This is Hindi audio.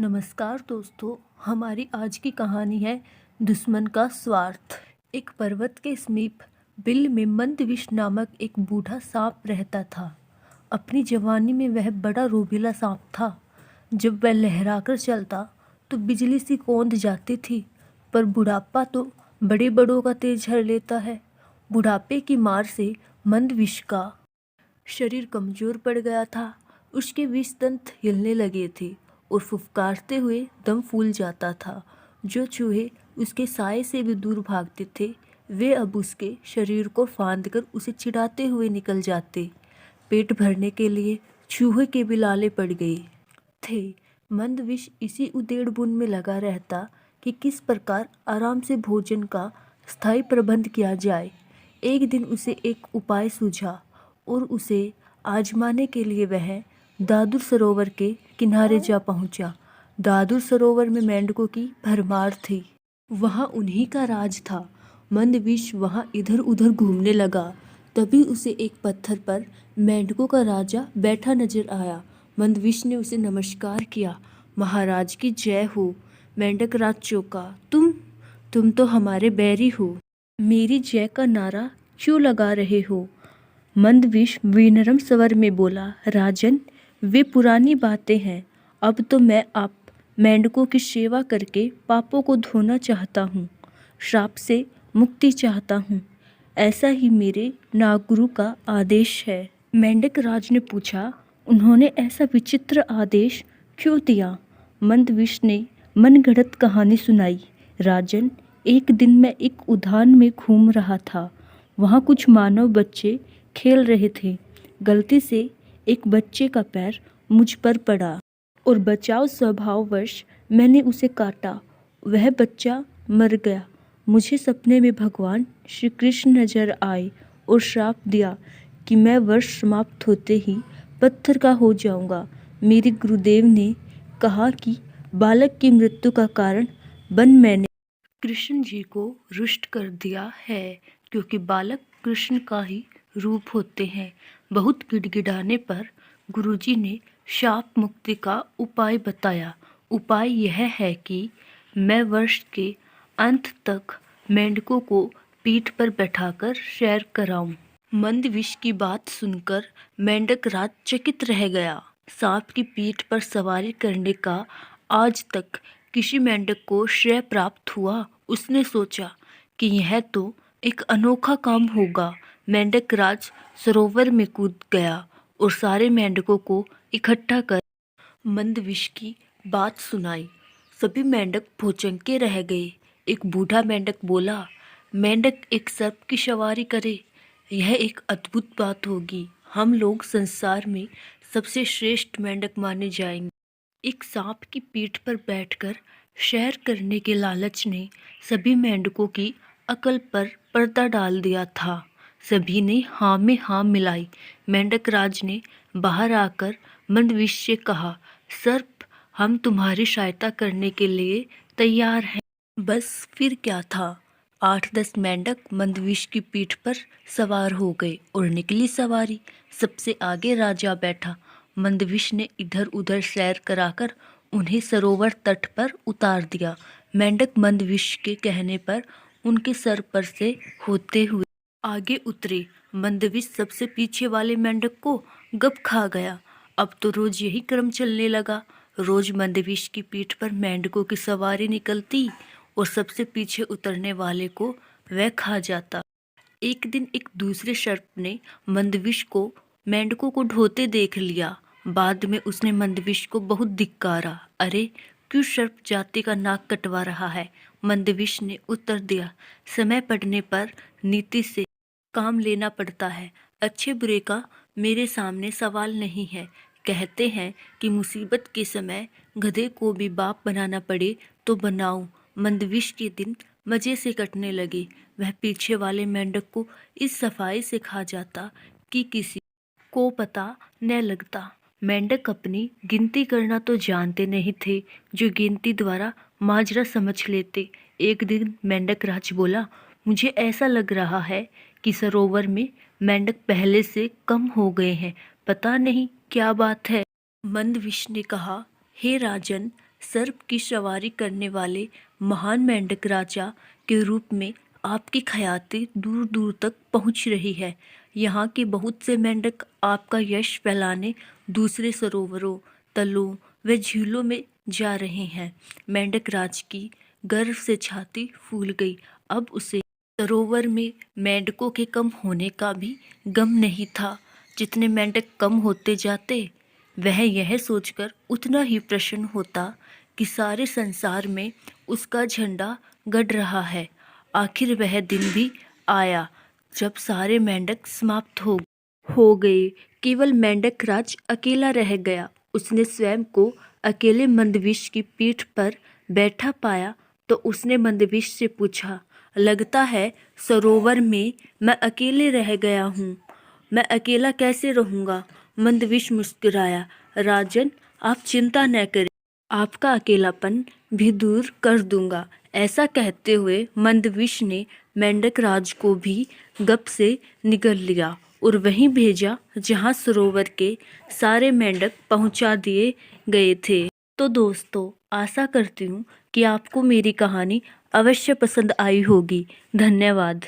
नमस्कार दोस्तों, हमारी आज की कहानी है दुश्मन का स्वार्थ। एक पर्वत के समीप बिल में मंदविष नामक एक बूढ़ा सांप रहता था। अपनी जवानी में वह बड़ा रोबीला सांप था। जब वह लहराकर चलता तो बिजली सी कौंध जाती थी, पर बुढ़ापा तो बड़े बड़ों का तेज झड़ लेता है। बुढ़ापे की मार से मंदविष का शरीर कमजोर पड़ गया था। उसके विष दंत हिलने लगे थे और फुफकारते हुए दम फूल जाता था। जो चूहे उसके साए से भी दूर भागते थे, वे अब उसके शरीर को फांदकर उसे चिढ़ाते हुए निकल जाते। पेट भरने के लिए चूहे के भी लाले पड़ गए थे। मंदविष इसी उधेड़-बुन में लगा रहता कि किस प्रकार आराम से भोजन का स्थायी प्रबंध किया जाए। एक दिन उसे एक उपाय सूझा और उसे आजमाने के लिए वह दादुर सरोवर के किनारे जा पहुंचा। दादुर सरोवर में मेंढकों की भरमार थी। वहां उन्हीं का राज था। मंदविष वहां इधर उधर घूमने लगा। तभी उसे एक पत्थर पर मेंढकों का राजा बैठा नजर आया। मंदविष ने उसे नमस्कार किया। महाराज की जय हो। मेंढक राज चौंका। तुम तो हमारे बैरी हो। मेरी जय का नारा क्यों लगा रहे हो? मंदविष विनम्र स्वर में बोला, राजन, वे पुरानी बातें हैं। अब तो मैं आप मेंढकों की सेवा करके पापों को धोना चाहता हूँ, श्राप से मुक्ति चाहता हूँ। ऐसा ही मेरे नागुरु का आदेश है। मेंढक राज ने पूछा, उन्होंने ऐसा विचित्र आदेश क्यों दिया? मंदविष ने मनगढ़ंत कहानी सुनाई। राजन, एक दिन मैं एक उद्यान में घूम रहा था। वहाँ कुछ मानव बच्चे खेल रहे थे। गलती से एक बच्चे का पैर मुझ पर पड़ा और बचाव स्वभाववश मैंने उसे काटा। वह बच्चा मर गया। मुझे सपने में भगवान श्री कृष्ण नजर आए और श्राप दिया कि मैं वर्ष समाप्त होते ही पत्थर का हो जाऊंगा। मेरे गुरुदेव ने कहा कि बालक की मृत्यु का कारण मैंने कृष्ण जी को रुष्ट कर दिया है, क्योंकि बालक कृष्ण का ही रूप होते हैं। बहुत गिड़गिड़ाने पर गुरुजी ने शाप मुक्ति का उपाय बताया। उपाय यह है कि मैं वर्ष के अंत तक मेंढकों को पीठ पर बैठाकर सैर कराऊं। मंदविष की बात सुनकर मेंढक राज चकित रह गया। सांप की पीठ पर सवारी करने का आज तक किसी मेंढक को श्रेय प्राप्त हुआ। उसने सोचा कि यह तो एक अनोखा काम होगा। मेंढक राज सरोवर में कूद गया और सारे मेंढकों को इकट्ठा कर मंदविष की बात सुनाई। सभी मेंढक भौचक्के रह गए। एक बूढ़ा मेंढक बोला, मेंढक एक सर्प की सवारी करे, यह एक अद्भुत बात होगी। हम लोग संसार में सबसे श्रेष्ठ मेंढक माने जाएंगे। एक सांप की पीठ पर बैठकर सैर करने के लालच ने सभी मेंढकों की अकल पर पर्दा डाल दिया था। सभी ने हाँ में हाँ मिलाई। मेंढक राज ने बाहर आकर मंदविष से कहा, सर्प, हम तुम्हारी सहायता करने के लिए तैयार हैं। बस फिर क्या था। 8-10 मेंढक मंदविष की पीठ पर सवार हो गए और निकली सवारी। सबसे आगे राजा बैठा। मंदविष ने इधर उधर सैर कराकर उन्हें सरोवर तट पर उतार दिया। मेंढक मंदविष के कहने पर उनके सर पर से होते हुए आगे उतरे। मंदविष सबसे पीछे वाले मेंढक को गप खा गया। अब तो रोज यही क्रम चलने लगा। रोज मंदविष की पीठ पर मेंढकों की सवारी निकलती और सबसे पीछे उतरने वाले को वह खा जाता। एक दिन एक दूसरे सर्प ने मंदविष को मेंढकों को ढोते देख लिया। बाद में उसने मंदविष को बहुत धिक्कारा। अरे, क्यों सर्प जाति का नाक कटवा रहा है? मंदविष ने उत्तर दिया, समय पड़ने पर नीति से काम लेना पड़ता है। अच्छे बुरे का मेरे सामने सवाल नहीं है। कहते हैं कि मुसीबत के समय गधे को भी बाप बनाना पड़े तो बनाऊं। मंदविष के दिन मजे से कटने लगे। वह पीछे वाले मेंढक को इस सफाई से खा जाता कि किसी को पता न लगता। मेंढक अपनी गिनती करना तो जानते नहीं थे, जो गिनती द्वारा माजरा समझ लेते। एक दिन मेंढक राज बोला, मुझे ऐसा लग रहा है कि सरोवर में मेंढक पहले से कम हो गए हैं। पता नहीं क्या बात है। मंदविष ने कहा, हे राजन, सर्प की सवारी करने वाले महान मेंढक राजा के रूप में आपकी ख्याति दूर दूर तक पहुंच रही है। यहाँ के बहुत से मेंढक आपका यश फैलाने दूसरे सरोवरों, तलों व झीलों में जा रहे हैं। मेंढक राज की गर्व से छाती फूल गई। अब उसे सरोवर में मेंढकों के कम होने का भी गम नहीं था। जितने मेंढक कम होते जाते, वह यह सोचकर उतना ही प्रसन्न होता कि सारे संसार में उसका झंडा गड़ रहा है। आखिर वह दिन भी आया जब सारे मेंढक समाप्त हो गए। केवल मेंढक राज अकेला रह गया। उसने स्वयं को अकेले मंदविश की पीठ पर बैठा पाया तो उसने मंदविश से पूछा, लगता है सरोवर में मैं अकेले रह गया हूँ। मैं अकेला कैसे रहूँगा? मंदविश मुस्कुराया। राजन, आप चिंता न करें, आपका अकेलापन भी दूर कर दूंगा। ऐसा कहते हुए मंदविश ने मेंढक राज को भी गप से निगल लिया और वहीं भेजा जहां सरोवर के सारे मेंढक पहुंचा दिए गए थे। तो दोस्तों, आशा करती हूँ कि आपको मेरी कहानी अवश्य पसंद आई होगी। धन्यवाद।